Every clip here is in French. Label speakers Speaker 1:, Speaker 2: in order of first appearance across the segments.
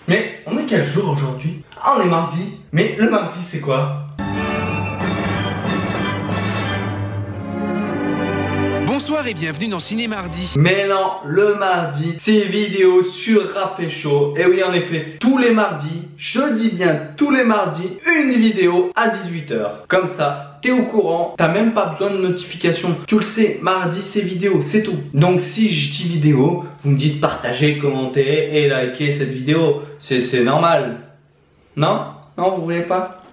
Speaker 1: Mais on est quel jour aujourd'hui? Ah, on est mardi. Mais le mardi c'est quoi?
Speaker 2: Bonsoir et bienvenue dans Ciné Mardi.
Speaker 1: Mais non, le mardi, c'est vidéo sur Rafé Show. Et oui, en effet, tous les mardis, je dis bien tous les mardis, une vidéo à 18 h. Comme ça, t'es au courant, t'as même pas besoin de notification. Tu le sais, mardi c'est vidéo, c'est tout. Donc si je dis vidéo, vous me dites partager, commenter et liker cette vidéo. C'est normal. Non? Non, vous voulez pas?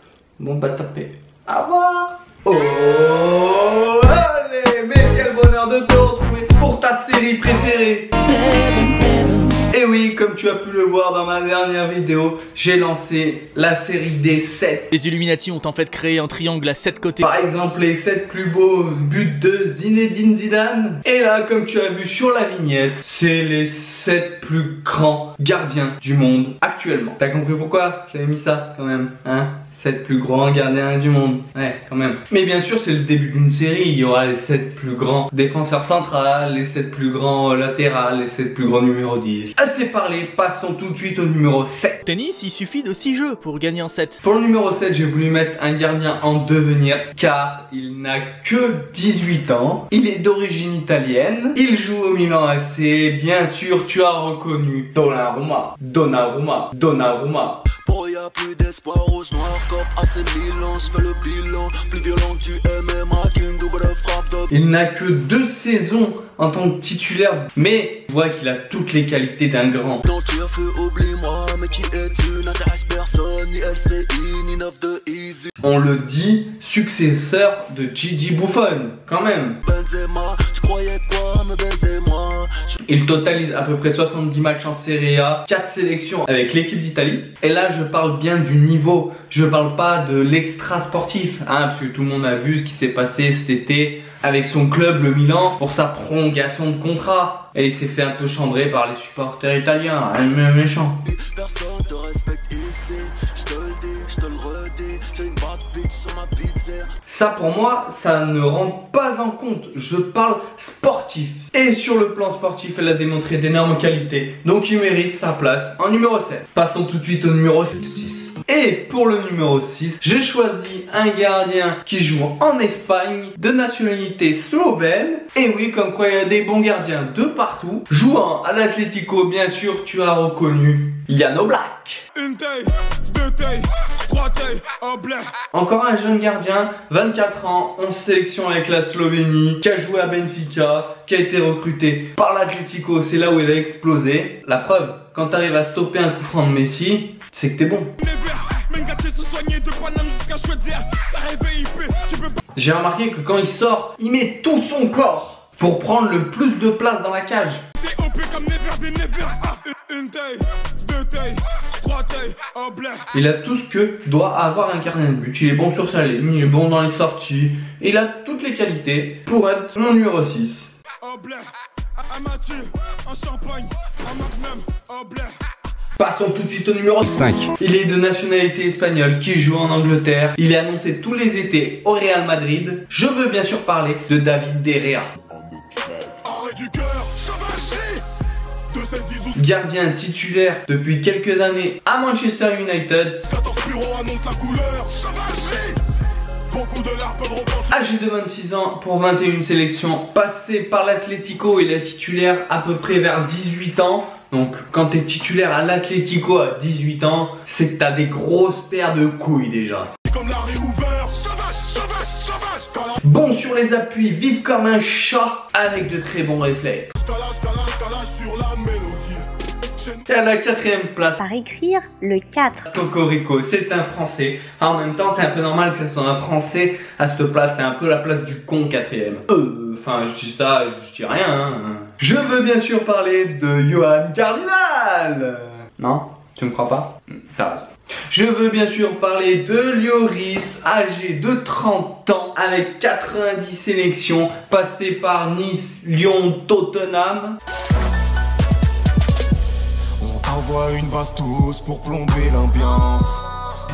Speaker 1: Bon bah tapez. Au revoir. Oh, allez, mais quel bonheur de te retrouver pour ta série préférée. Et oui, comme tu as pu le voir dans ma dernière vidéo, j'ai lancé la série des 7.
Speaker 3: Les Illuminati ont en fait créé un triangle à 7 côtés.
Speaker 1: Par exemple, les 7 plus beaux buts de Zinedine Zidane. Et là, comme tu as vu sur la vignette, c'est les 7 plus grands gardiens du monde actuellement. T'as compris pourquoi j'avais mis ça quand même, hein? 7 plus grands gardiens du monde. Ouais, quand même. Mais bien sûr, c'est le début d'une série. Il y aura les 7 plus grands défenseurs centrales, les 7 plus grands latérales, les 7 plus grands numéro 10. Assez parlé, passons tout de suite au numéro 7.
Speaker 3: Tennis, il suffit de 6 jeux pour gagner un set.
Speaker 1: Pour le numéro 7, j'ai voulu mettre un gardien en devenir car il n'a que 18 ans. Il est d'origine italienne. Il joue au Milan AC. Bien sûr, tu as reconnu Donnarumma. Donnarumma. Donnarumma.
Speaker 4: Pour y a plus d'espoir, rouge noir comme AC Milan, je fais le bilan, plus violent que du MMA, qu'une double frappe de...
Speaker 1: Il n'a que 2 saisons en tant que titulaire, mais je vois qu'il a toutes les qualités d'un grand.
Speaker 4: Non tu as fait oublie-moi, mais qui es-tu, n'intéresse personne, ni LCI, ni 9 de Easy.
Speaker 1: On le dit, successeur de Gigi Buffon, quand même.
Speaker 4: Benzema, tu croyais quoi, me baiser-moi.
Speaker 1: Il totalise à peu près 70 matchs en Serie A, 4 sélections avec l'équipe d'Italie. Et là, je parle bien du niveau. Je parle pas de l'extra sportif, hein, parce que tout le monde a vu ce qui s'est passé cet été avec son club, le Milan, pour sa prolongation de contrat. Et il s'est fait un peu chambrer par les supporters italiens, hein, méchant.
Speaker 4: Personne te respecte ici, je te le dis, je te le redis, j'ai une bad bitch sur ma pizza.
Speaker 1: Ça pour moi, ça ne rentre pas en compte. Je parle sportif. Et sur le plan sportif, elle a démontré d'énormes qualités. Donc il mérite sa place en numéro 7. Passons tout de suite au numéro 6. Et pour le numéro 6, j'ai choisi un gardien qui joue en Espagne, de nationalité slovène. Et oui, comme quoi il y a des bons gardiens de partout. Jouant à l'Atlético, bien sûr, tu as reconnu Jan Oblak.
Speaker 4: Une taille, 2 tailles, 3 tailles, un blé.
Speaker 1: Encore un jeune gardien, 24 ans, 11 sélections avec la Slovénie, qui a joué à Benfica, qui a été recruté par l'Atlético, c'est là où il a explosé. La preuve, quand tu arrives à stopper un coup franc de Messi, c'est que t'es bon. J'ai remarqué que quand il sort, il met tout son corps pour prendre le plus de place dans la cage. Il a tout ce que doit avoir un gardien de but. Il est bon sur sa ligne, il est bon dans les sorties. Il a toutes les qualités pour être mon numéro 6. Passons tout de suite au numéro 5. Il est de nationalité espagnole qui joue en Angleterre. Il est annoncé tous les étés au Real Madrid. Je veux bien sûr parler de David De Gea. Gardien titulaire depuis quelques années à Manchester United. Âgé de 26 ans pour 21 sélections. Passé par l'Atlético, il est titulaire à peu près vers 18 ans. Donc quand tu es titulaire à l'Atlético à 18 ans, c'est que tu as des grosses paires de couilles déjà. Bon sur les appuis, vif comme un chat, avec de très bons réflexes. Et à la 4e place,
Speaker 5: par écrire le 4.
Speaker 1: Cocorico, c'est un français. En même temps, c'est un peu normal que ce soit un français à cette place. C'est un peu la place du con 4e. Enfin, je dis ça, je dis rien. Hein. Je veux bien sûr parler de Johan Cardinal. Non, tu me crois pas? T'as raison. Je veux bien sûr parler de Lloris, âgé de 30 ans, avec 90 sélections, passé par Nice, Lyon, Tottenham.
Speaker 4: On t'envoie une basse tous pour plomber l'ambiance.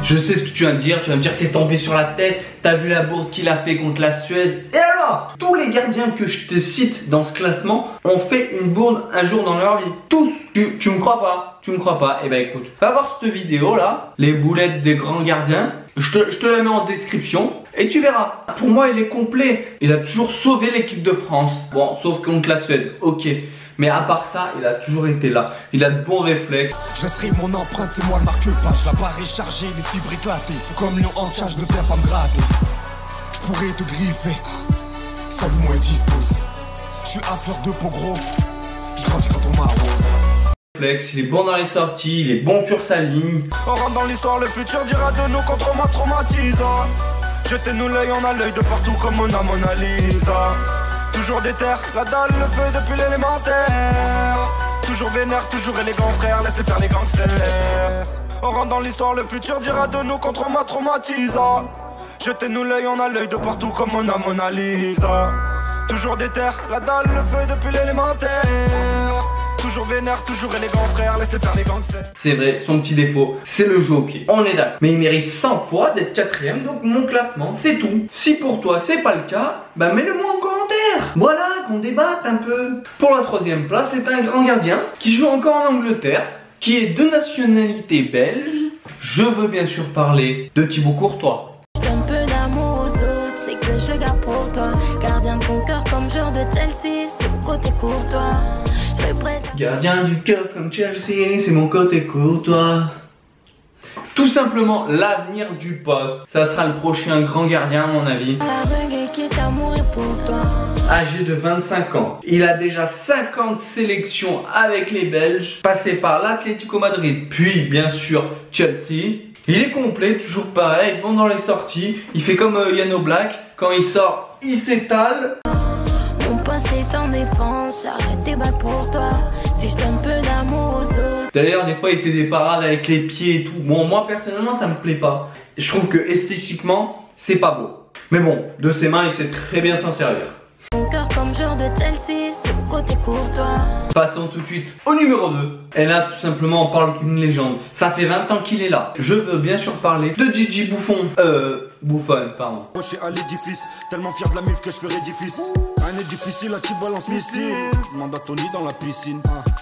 Speaker 1: Je sais ce que tu vas me dire t'es tombé sur la tête, t'as vu la bourde qu'il a fait contre la Suède. Et alors, tous les gardiens que je te cite dans ce classement ont fait une bourde un jour dans leur vie. Tous. Tu me crois pas? Tu me crois pas? Eh ben écoute, va voir cette vidéo là, les boulettes des grands gardiens. Je te la mets en description et tu verras. Pour moi, il est complet. Il a toujours sauvé l'équipe de France. Bon, sauf contre la Suède, ok. Mais à part ça, il a toujours été là. Il a de bons réflexes.
Speaker 6: Je laisserai mon empreinte, c'est moi le marque-page. La barre est chargée, les fibres éclatées. Comme Léon en cage, ne viens pas me gratter. Je pourrais te griffer. Salut, moi, dispose. Je suis à fleur de peau gros. Je grandis quand on m'arrose.
Speaker 1: Il est bon dans les sorties, il est bon sur sa ligne.
Speaker 6: On rentre dans l'histoire, le futur dira de nous contre moi traumatisant. Jetez-nous l'œil, on a l'œil de partout comme on a Mona Lisa. Toujours déter, la dalle, le feu depuis l'élémentaire. Toujours vénère, toujours élégant frère, laissez faire les gangsters. On rentre dans l'histoire, le futur dira de nous contre moi traumatisant. Jetez-nous l'œil, on a l'œil de partout comme on a Mona Lisa. Toujours déter, la dalle, le feu depuis l'élémentaire. Toujours vénère, toujours élégant frère, laissez faire les gangsters.
Speaker 1: C'est vrai, son petit défaut, c'est le jeu au pied. On est d'accord. Mais il mérite 100 fois d'être 4ème, donc mon classement, c'est tout. Si pour toi, c'est pas le cas, bah mets-le-moi en commentaire. Voilà, qu'on débatte un peu. Pour la 3ème place, c'est un grand gardien qui joue encore en Angleterre, qui est de nationalité belge. Je veux bien sûr parler de Thibaut Courtois.
Speaker 7: Je donne peu d'amour aux autres, c'est que je le garde pour toi. Gardien de ton cœur comme joueur de Chelsea, c'est mon côté courtois.
Speaker 1: Gardien du cœur comme Chelsea, c'est mon côté courtois. Tout simplement l'avenir du poste. Ça sera le prochain grand gardien à mon avis. Âgé de 25 ans. Il a déjà 50 sélections avec les Belges. Passé par l'Atlético Madrid, puis bien sûr Chelsea. Il est complet, toujours pareil, bon dans les sorties. Il fait comme Yann Oblak. Quand il sort, il s'étale.
Speaker 7: Mon poste est en défense, j'arrête tes balles pour toi. Si je donne peu d'amour aux autres.
Speaker 1: D'ailleurs, des fois, il fait des parades avec les pieds et tout. Bon, moi, personnellement, ça me plaît pas. Je trouve que esthétiquement, c'est pas beau. Mais bon, de ses mains, il sait très bien s'en servir.
Speaker 7: Ton cœur comme joueur de Chelsea, c'est mon côté courtois.
Speaker 1: Passons tout de suite au numéro 2. Et là, tout simplement, on parle d'une légende. Ça fait 20 ans qu'il est là. Je veux bien sûr parler de Gigi Buffon. Buffon, pardon.
Speaker 6: Je suis à l'édifice, tellement fier de la mif que je ferai édifice. Un édifice, là tu balances missile. Mandat Tony dans la piscine.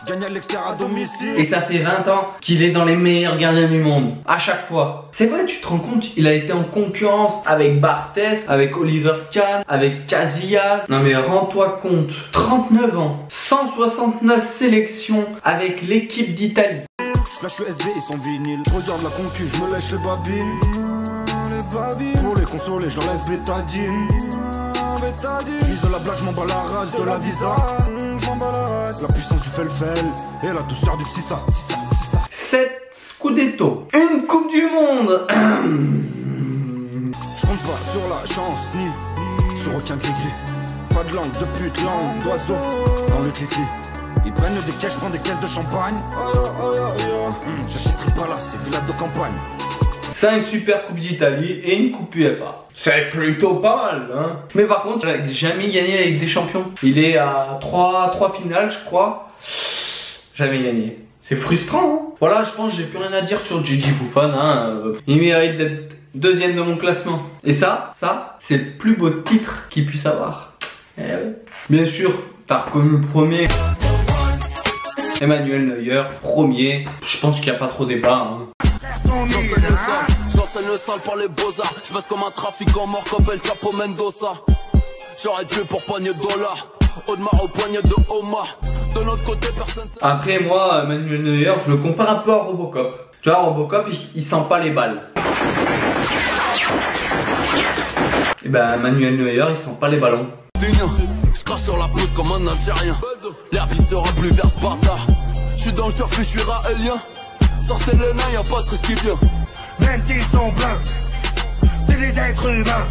Speaker 6: Gagne à l'extérieur à domicile.
Speaker 1: Et ça fait 20 ans qu'il est dans les meilleurs gardiens du monde. À chaque fois. C'est vrai, tu te rends compte, il a été en concurrence avec Barthez, avec Oliver Kahn, avec Casillas. Non mais rends-toi compte. 39 ans, 169 sélections avec l'équipe d'Italie.
Speaker 6: Je flash USB et son vinyle. Je regarde la concu, je me lèche les babines. Pour les consoler, je leur laisse bétadine. Je vise de la blague, je m'en bats la race de la visa. La puissance du fel et la douceur du psissa.
Speaker 1: 7 Scudetto, une coupe du monde.
Speaker 6: Je compte pas sur la chance ni sur aucun gris-gris. Pas de langue de pute, langue d'oiseau dans le clic-clic. Ils prennent des caisses, je prends des caisses de champagne. J'achèterai pas là, c'est villa de campagne.
Speaker 1: 5 super coupes d'Italie et une coupe UEFA. C'est plutôt pas mal, hein. Mais par contre, il n'a jamais gagné avec des champions. Il est à 3 finales, je crois. Jamais gagné. C'est frustrant, hein. Voilà, je pense que j'ai plus rien à dire sur Gigi Buffon, hein. Il mérite d'être 2ème de mon classement. Et ça, c'est le plus beau titre qu'il puisse avoir. Eh ouais. Bien sûr, t'as reconnu le premier. Emmanuel Neuer, premier. Je pense qu'il n'y a pas trop débat, hein.
Speaker 4: J'enseigne le sale par les beaux-arts. Je passe comme un trafiquant mort comme El Chapo Mendoza. J'arrête plus pour poignée de dollars. Audemars au poignet de Omar. De notre côté personne.
Speaker 1: Après moi, Emmanuel Neuer, je le compare un peu à Robocop. Tu vois, Robocop, il sent pas les balles. Et ben Emmanuel Neuer, il sent pas les ballons.
Speaker 4: Je crache sur la pousse comme un Algérien. L'herbe sera plus verte par tard. Je suis dans le cœur, je suis raélien. Sortez les nains, y'a pas de risque qui vient.
Speaker 6: Même s'ils sont blancs, c'est des êtres humains.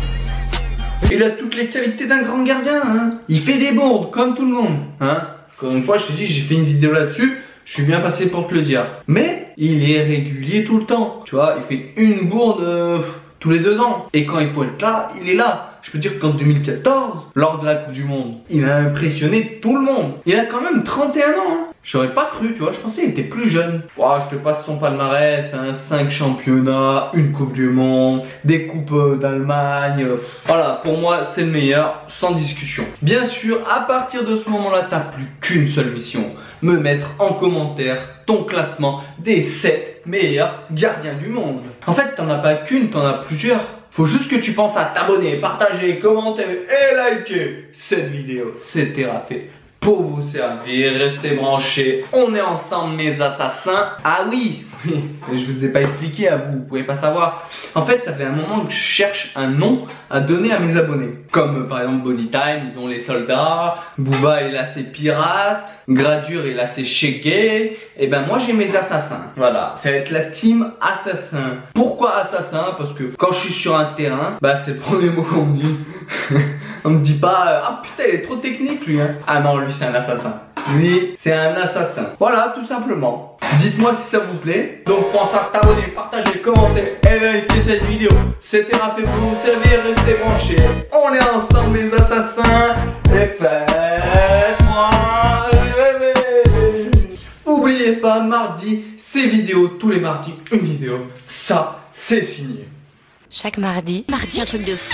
Speaker 1: Il a toutes les qualités d'un grand gardien, hein. Il fait des bourdes comme tout le monde, hein. Encore une fois, je te dis, j'ai fait une vidéo là-dessus. Je suis bien passé pour te le dire. Mais il est régulier tout le temps. Tu vois, il fait une bourde tous les 2 ans. Et quand il faut être là, il est là. Je peux dire qu'en 2014, lors de la Coupe du Monde, il a impressionné tout le monde. Il a quand même 31 ans. Hein. J'aurais pas cru, tu vois, je pensais qu'il était plus jeune. Oh, je te passe son palmarès, hein, 5 championnats, une Coupe du Monde, des Coupes d'Allemagne. Voilà, pour moi, c'est le meilleur, sans discussion. Bien sûr, à partir de ce moment-là, t'as plus qu'une seule mission. Me mettre en commentaire ton classement des 7 meilleurs gardiens du monde. En fait, t'en as pas qu'une, t'en as plusieurs. Faut juste que tu penses à t'abonner, partager, commenter et liker cette vidéo. C'était Raphaël. Pour vous servir, restez branchés, on est ensemble mes assassins. Ah oui, je vous ai pas expliqué à vous pouvez pas savoir. En fait, ça fait un moment que je cherche un nom à donner à mes abonnés. Comme par exemple Body Time, ils ont les soldats, Booba est là c'est pirates, Gradure est là c'est Shaggy, et ben moi j'ai mes assassins. Voilà, ça va être la team assassin. Pourquoi assassin? Parce que quand je suis sur un terrain, bah c'est le premier mot qu'on me dit. On me dit pas ah putain il est trop technique lui hein. Ah non lui c'est un assassin. Lui c'est un assassin. Voilà tout simplement. Dites-moi si ça vous plaît. Donc pense à t'abonner, partager, commenter et liker cette vidéo. C'était Raphaël pour vous servir, restez branchés. On est ensemble les assassins. Et faites-moi rêver. Oubliez pas mardi, ces vidéos, tous les mardis, une vidéo. Ça c'est fini.
Speaker 8: Chaque mardi, un truc de fou.